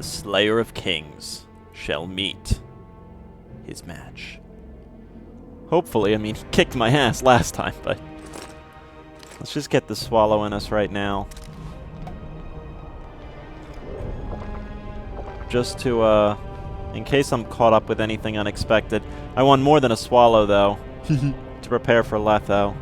the Slayer of Kings shall meet his match. Hopefully, I mean, he kicked my ass last time, but let's just get the swallow in us right now. Just to, in case I'm caught up with anything unexpected. I want more than a swallow, though, to prepare for Letho.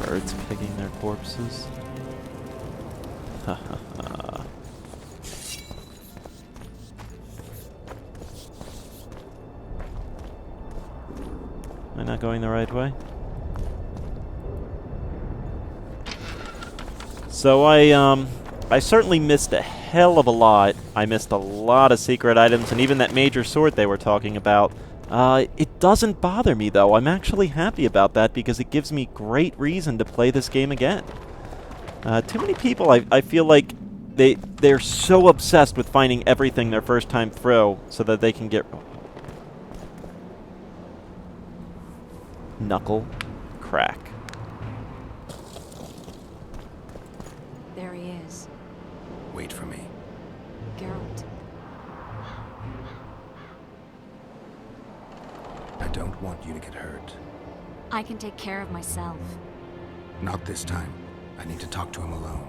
Birds picking their corpses. Ha ha ha. Am I not going the right way? So I certainly missed a hell of a lot. I missed a lot of secret items, and even that major sword they were talking about. It doesn't bother me, though. I'm actually happy about that because it gives me great reason to play this game again. Too many people, I feel like they're so obsessed with finding everything their first time through so that they can get... Knuckle crack. There he is. Wait for me. Geralt. I don't want you to get hurt. I can take care of myself. Not this time. I need to talk to him alone.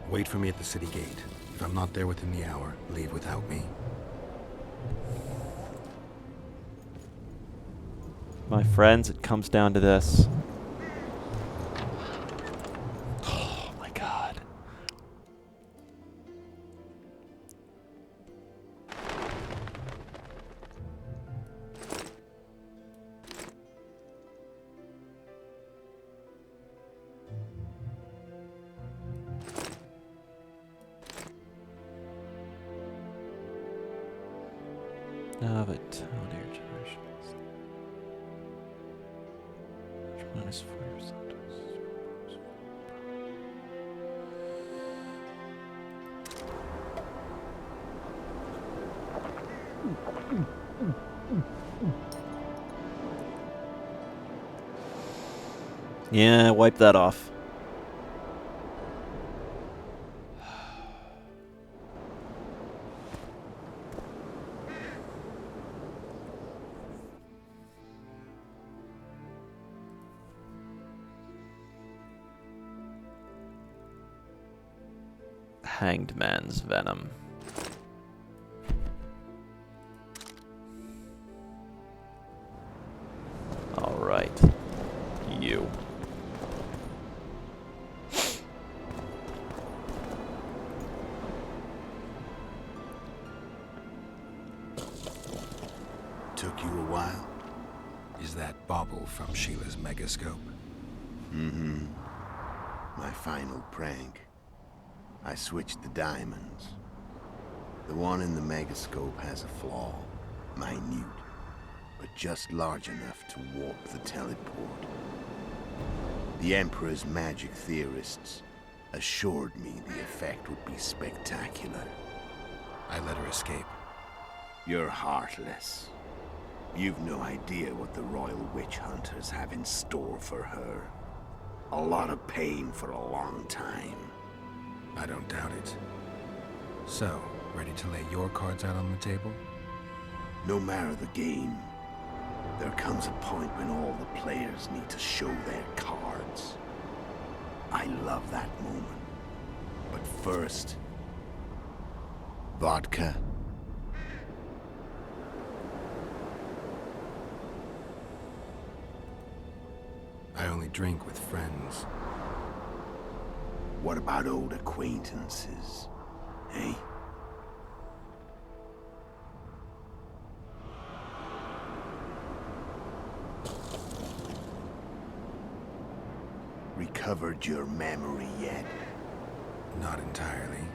Wait for me at the city gate. If I'm not there within the hour, leave without me. My friends, it comes down to this. Oh my god. No, but on air generations. Which one is first? Yeah, wipe that off. Hanged man's venom. All right, you. Took you a while? Is that bauble from Sheila's megascope? Mm-hmm. My final prank. I switched the diamonds. The one in the megascope has a flaw. Minute. But just large enough to warp the teleport. The Emperor's magic theorists assured me the effect would be spectacular. I let her escape. You're heartless. You've no idea what the royal witch hunters have in store for her. A lot of pain for a long time. I don't doubt it. So, ready to lay your cards out on the table? No matter the game, there comes a point when all the players need to show their cards. I love that moment. But first... vodka? I only drink with friends. What about old acquaintances? Eh? Recovered your memory yet? Not entirely.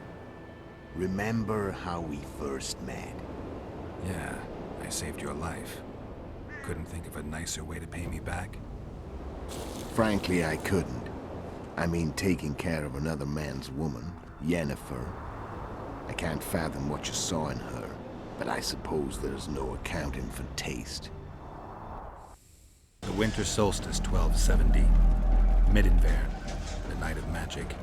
Remember how we first met? Yeah, I saved your life. Couldn't think of a nicer way to pay me back. Frankly, I couldn't. I mean, taking care of another man's woman, Yennefer. I can't fathom what you saw in her. But I suppose there's no accounting for taste. The winter solstice 1270. Midinverne, the night of magic.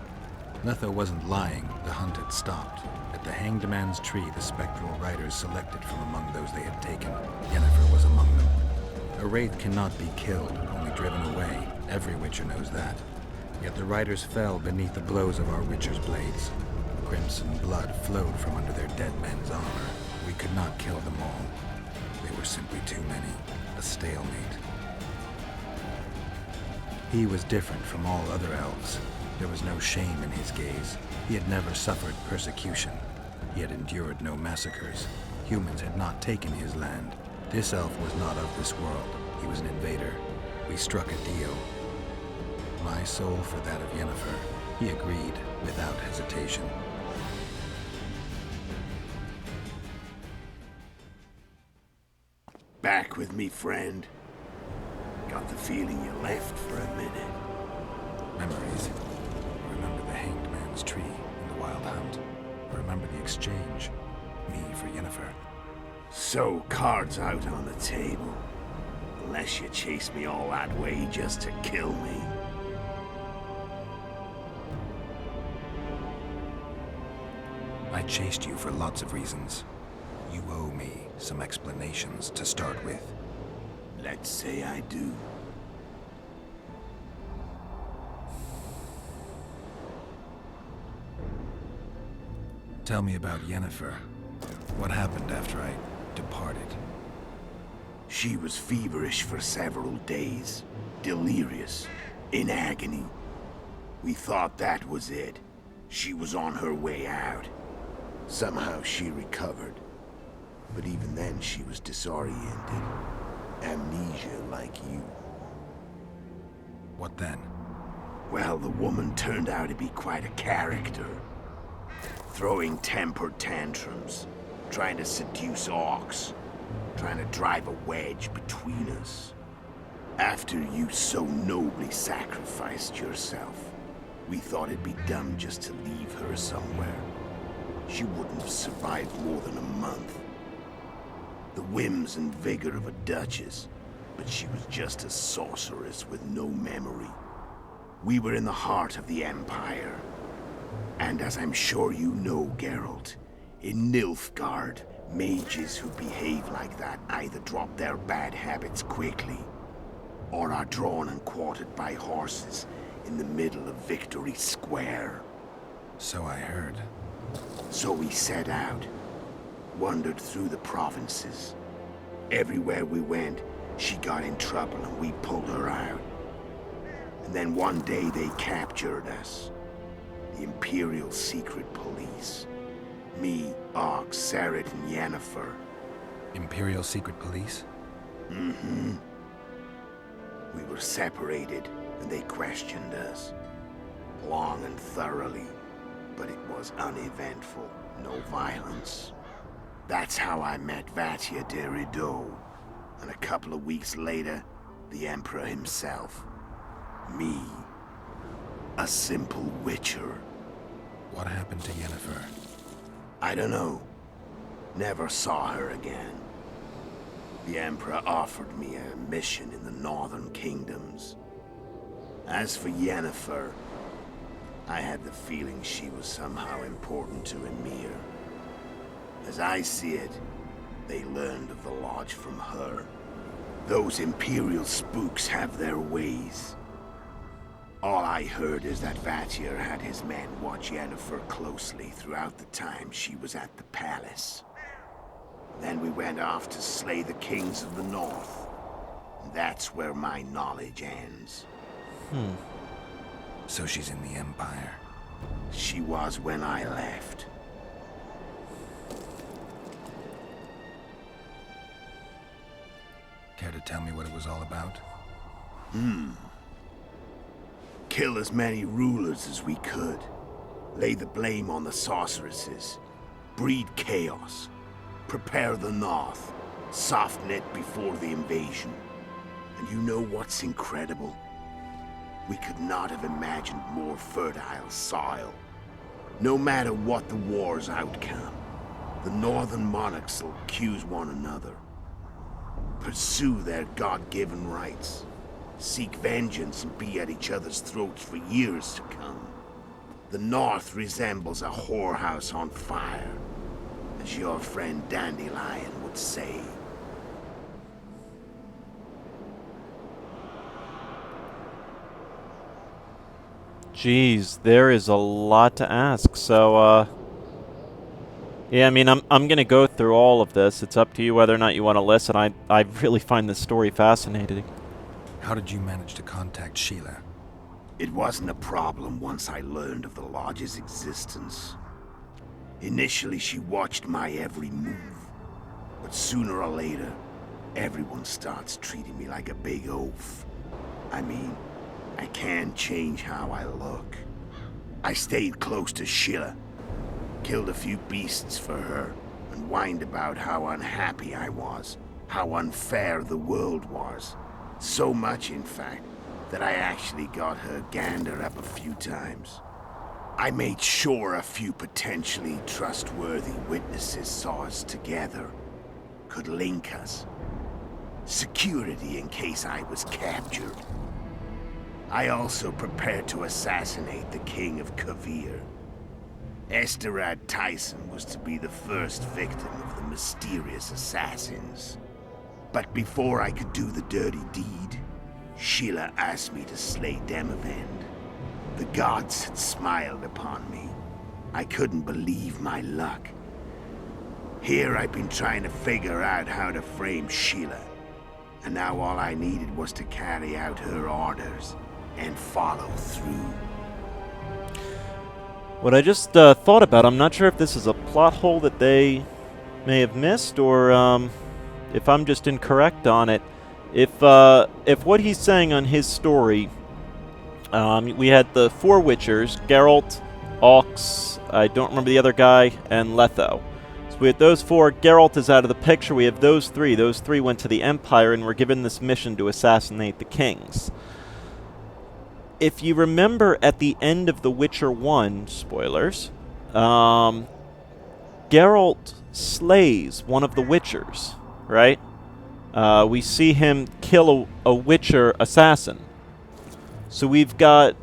Letho wasn't lying, the hunt had stopped. At the Hanged Man's Tree, the spectral riders selected from among those they had taken. Yennefer was among them. A wraith cannot be killed, only driven away. Every witcher knows that. Yet the riders fell beneath the blows of our witcher's blades. Crimson blood flowed from under their dead men's armor. We could not kill them all. They were simply too many. A stalemate. He was different from all other elves. There was no shame in his gaze. He had never suffered persecution. He had endured no massacres. Humans had not taken his land. This elf was not of this world. He was an invader. We struck a deal. My soul for that of Yennefer. He agreed without hesitation. Back with me, friend. Got the feeling you left for a minute. Memories. I remember the Hanged Man's Tree and the Wild Hunt. I remember the exchange. Me for Yennefer. So, cards out on the table. Unless you chase me all that way just to kill me. I chased you for lots of reasons. You owe me some explanations to start with. Let's say I do. Tell me about Yennefer. What happened after I departed? She was feverish for several days. Delirious. In agony. We thought that was it. She was on her way out. Somehow she recovered. But even then she was disoriented. Amnesia like you. What then? Well, the woman turned out to be quite a character. Throwing temper tantrums. Trying to seduce orcs. Trying to drive a wedge between us. After you so nobly sacrificed yourself, we thought it'd be dumb just to leave her somewhere. She wouldn't have survived more than a month. The whims and vigor of a duchess, but she was just a sorceress with no memory. We were in the heart of the Empire. And as I'm sure you know, Geralt, in Nilfgaard, mages who behave like that either drop their bad habits quickly, or are drawn and quartered by horses in the middle of Victory Square. So I heard. So we set out, wandered through the provinces. Everywhere we went, she got in trouble and we pulled her out. And then one day they captured us. The Imperial Secret Police. Me, Og, Serret, and Yennefer. Imperial Secret Police? Mm-hmm. We were separated and they questioned us. Long and thoroughly. But it was uneventful. No violence. That's how I met Vatia de Rideau. And a couple of weeks later, the Emperor himself. Me. A simple witcher. What happened to Yennefer? I don't know. Never saw her again. The Emperor offered me a mission in the northern kingdoms. As for Yennefer, I had the feeling she was somehow important to Emir. As I see it, they learned of the Lodge from her. Those Imperial spooks have their ways. All I heard is that Vatir had his men watch Yennefer closely throughout the time she was at the palace. Then we went off to slay the kings of the north. That's where my knowledge ends. So she's in the Empire. She was when I left. Care to tell me what it was all about? Kill as many rulers as we could. Lay the blame on the sorceresses. Breed chaos. Prepare the north. Soften it before the invasion. And you know what's incredible? We could not have imagined more fertile soil. No matter what the war's outcome, The northern monarchs will accuse one another, pursue their God-given rights, seek vengeance and be at each other's throats for years to come. The north resembles a whorehouse on fire, as your friend Dandelion would say. Jeez, there is a lot to ask. So, yeah, I mean, I'm gonna go through all of this. It's up to you whether or not you want to listen. I really find this story fascinating. How did you manage to contact Sheila? It wasn't a problem once I learned of the Lodge's existence. Initially, she watched my every move. But sooner or later, everyone starts treating me like a big oaf. I mean, I can't change how I look. I stayed close to Sheila, killed a few beasts for her, and whined about how unhappy I was, how unfair the world was. So much, in fact, that I actually got her gander up a few times. I made sure a few potentially trustworthy witnesses saw us together, could link us. Security in case I was captured. I also prepared to assassinate the King of Kavir. Esterad Tyson was to be the first victim of the mysterious assassins. But before I could do the dirty deed, Sheila asked me to slay Demavend. The gods had smiled upon me. I couldn't believe my luck. Here I've been trying to figure out how to frame Sheila, and now all I needed was to carry out her orders and follow through. What I just thought about, I'm not sure if this is a plot hole that they may have missed, or if I'm just incorrect on it. If what he's saying on his story, we had the four Witchers, Geralt, Aux, I don't remember the other guy, and Letho. So we had those four. Geralt is out of the picture. We have those three. Those three went to the Empire and were given this mission to assassinate the kings. If you remember at the end of The Witcher 1, spoilers, Geralt slays one of the Witchers, right? We see him kill a Witcher assassin. So we've got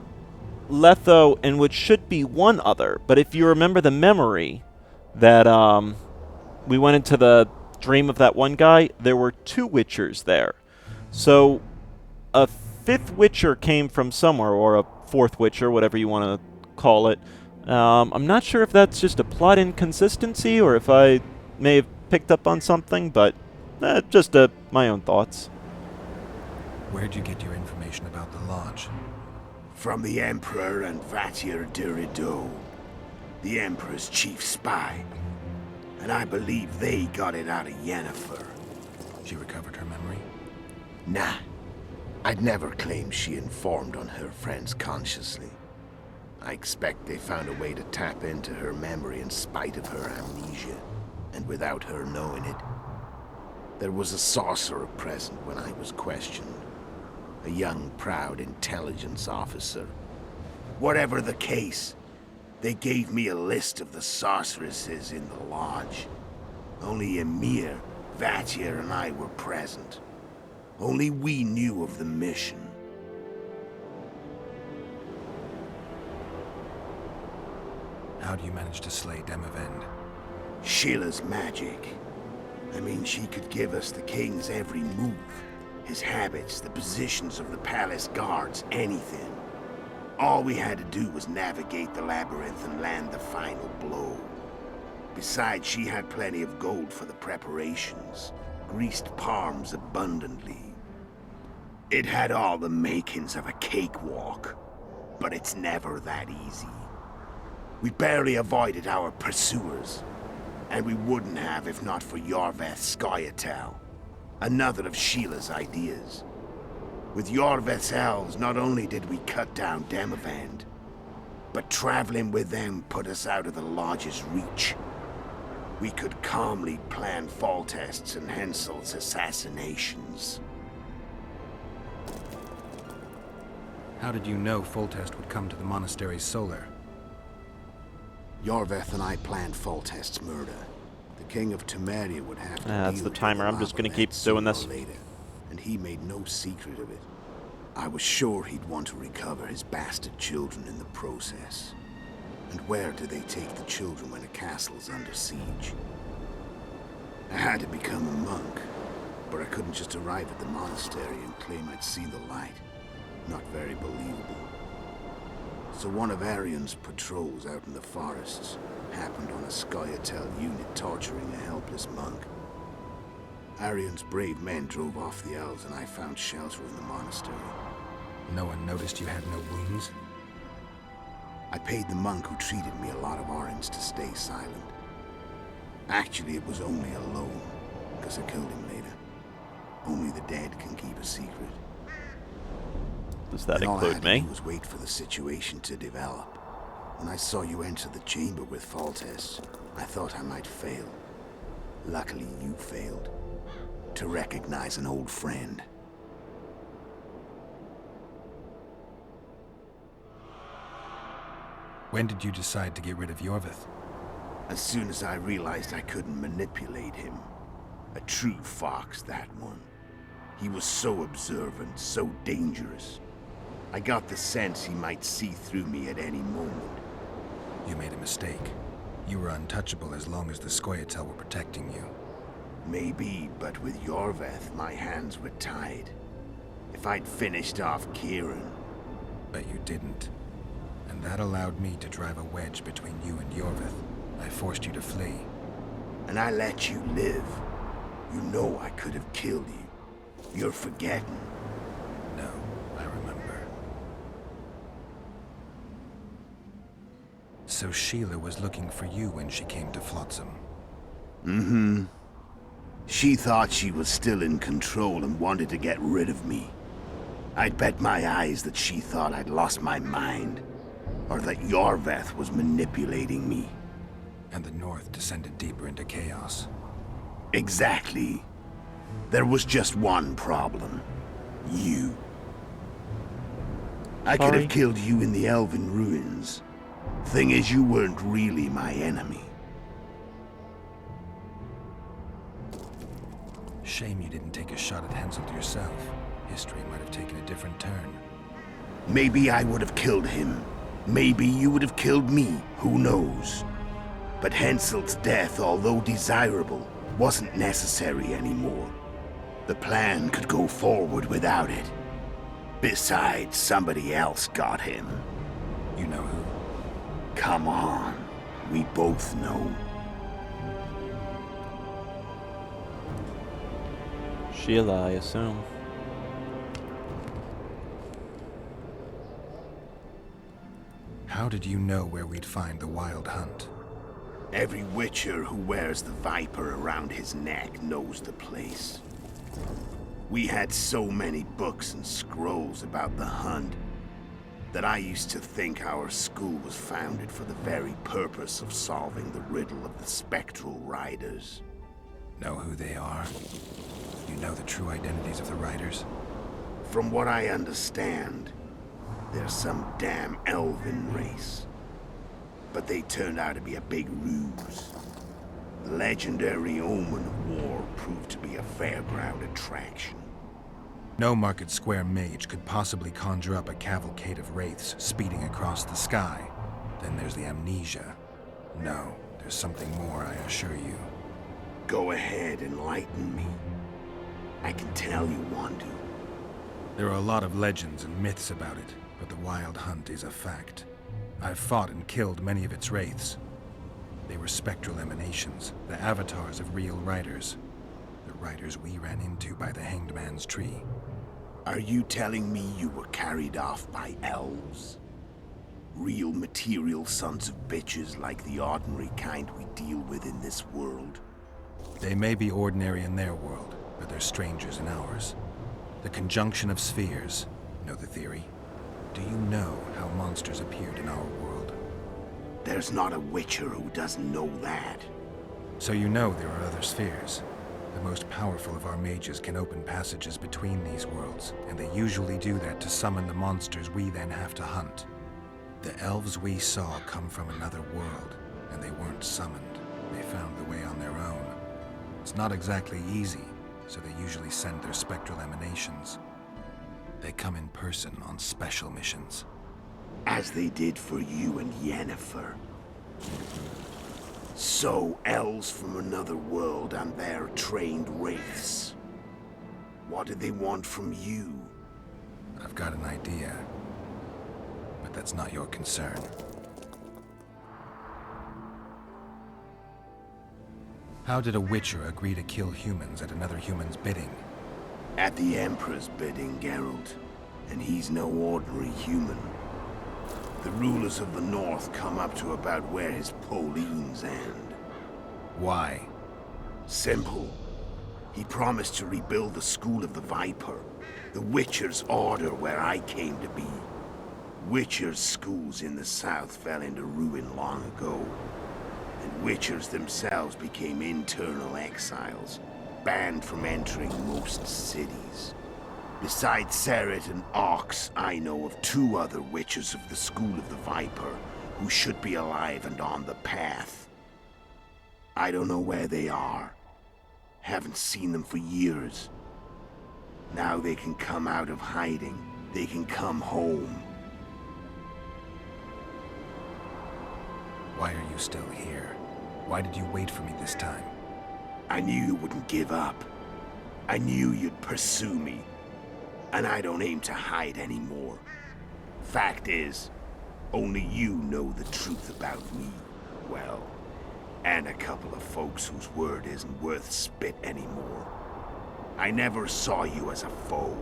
Letho and what should be one other. But if you remember the memory that we went into the dream of that one guy, there were two Witchers there. So a fifth Witcher came from somewhere, or a fourth Witcher, whatever you want to call it. I'm not sure if that's just a plot inconsistency or if I may have picked up on something, but just my own thoughts. Where'd you get your information about the Lodge? From the Emperor and Vatir Dirido, the Emperor's chief spy. And I believe they got it out of Yennefer. She recovered her memory? Nah. I'd never claim she informed on her friends consciously. I expect they found a way to tap into her memory in spite of her amnesia, and without her knowing it. There was a sorcerer present when I was questioned. A young, proud intelligence officer. Whatever the case, they gave me a list of the sorceresses in the Lodge. Only Emir, Vatir, and I were present. Only we knew of the mission. How do you manage to slay Demavend? Sheila's magic. I mean, she could give us the king's every move. His habits, the positions of the palace guards, anything. All we had to do was navigate the labyrinth and land the final blow. Besides, she had plenty of gold for the preparations. Greased palms abundantly. It had all the makings of a cakewalk, but it's never that easy. We barely avoided our pursuers, and we wouldn't have if not for Yorveth Scoia'tael, another of Sheila's ideas. With Yorveth's elves, not only did we cut down Demavend, but traveling with them put us out of the Lodge's reach. We could calmly plan Foltest's and Hensel's assassinations. How did you know Foltest would come to the monastery's solar? Yorveth and I planned Foltest's murder. King of Temeria would have to That's deal the with timer. I'm just gonna keep doing this. sooner or later, and he made no secret of it. I was sure he'd want to recover his bastard children in the process. And where do they take the children when a castle is under siege? I had to become a monk, but I couldn't just arrive at the monastery and claim I'd seen the light. Not very believable. So one of Arion's patrols out in the forests happened on a Scoia'tael unit torturing a helpless monk. Arion's brave men drove off the elves and I found shelter in the monastery. No one noticed you had no wounds? I paid the monk who treated me a lot of orange to stay silent. Actually, it was only a loan, because I killed him later. Only the dead can keep a secret. Does that And all I include had to me? do was wait for the situation to develop. When I saw you enter the chamber with Foltest, I thought I might fail. Luckily, you failed. To recognize an old friend. When did you decide to get rid of Yorvith? As soon as I realized I couldn't manipulate him. A true fox, that one. He was so observant, so dangerous. I got the sense he might see through me at any moment. You made a mistake. You were untouchable as long as the Scoia'tael were protecting you. Maybe, but with Yorvith, my hands were tied. If I'd finished off Kieran... But you didn't. And that allowed me to drive a wedge between you and Yorvith. I forced you to flee. And I let you live. You know I could have killed you. You're forgetting. No, I remember. So Sheila was looking for you when she came to Flotsam. Mm-hmm. She thought she was still in control and wanted to get rid of me. I'd bet my eyes that she thought I'd lost my mind. Or that Yorvith was manipulating me. And the North descended deeper into chaos. Exactly. There was just one problem. You. I could Sorry. have killed you in the Elven ruins. Thing is, you weren't really my enemy. Shame you didn't take a shot at Henselt yourself. History might have taken a different turn. Maybe I would have killed him. Maybe you would have killed me. Who knows? But Henselt's death, although desirable, wasn't necessary anymore. The plan could go forward without it. Besides, somebody else got him. You know who? Come on. We both know. Sheila, I assume. How did you know where we'd find the Wild Hunt? Every witcher who wears the viper around his neck knows the place. We had so many books and scrolls about the hunt that I used to think our school was founded for the very purpose of solving the riddle of the spectral riders. Know who they are? You know the true identities of the riders? From what I understand, they're some damn elven race. But they turned out to be a big ruse. The legendary Omen of War proved to be a fairground attraction. No Market Square mage could possibly conjure up a cavalcade of wraiths speeding across the sky. Then there's the amnesia. No, there's something more, I assure you. Go ahead, enlighten me. I can tell you want to. There are a lot of legends and myths about it, but the Wild Hunt is a fact. I've fought and killed many of its wraiths. They were spectral emanations, the avatars of real riders. The riders we ran into by the Hanged Man's Tree. Are you telling me you were carried off by elves? Real material sons of bitches like the ordinary kind we deal with in this world? They may be ordinary in their world, but they're strangers in ours. The conjunction of spheres. Know the theory? Do you know how monsters appeared in our world? There's not a witcher who doesn't know that. So you know there are other spheres. The most powerful of our mages can open passages between these worlds, and they usually do that to summon the monsters we then have to hunt. The elves we saw come from another world, and they weren't summoned. They found the way on their own. It's not exactly easy, so they usually send their spectral emanations. They come in person on special missions. As they did for you and Yennefer. So, elves from another world and their trained wraiths. What did they want from you? I've got an idea, but that's not your concern. How did a Witcher agree to kill humans at another human's bidding? At the Emperor's bidding, Geralt. And he's no ordinary human. The rulers of the North come up to about where his Pauline's end. Why? Simple. He promised to rebuild the School of the Viper, the Witcher's order where I came to be. Witcher's schools in the south fell into ruin long ago, and Witchers themselves became internal exiles, banned from entering most cities. Besides Seret and Ox, I know of 2 other Witchers of the School of the Viper who should be alive and on the path. I don't know where they are. Haven't seen them for years. Now they can come out of hiding. They can come home. Why are you still here? Why did you wait for me this time? I knew you wouldn't give up. I knew you'd pursue me. And I don't aim to hide anymore. Fact is, only you know the truth about me. Well, and a couple of folks whose word isn't worth spit anymore. I never saw you as a foe.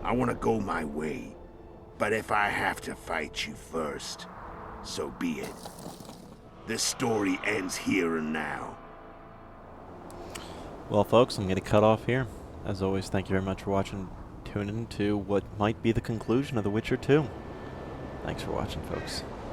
I want to go my way. But if I have to fight you first, so be it. This story ends here and now. Well, folks, I'm going to cut off here. As always, thank you very much for watching. Tune in to what might be the conclusion of The Witcher 2. Thanks for watching, folks.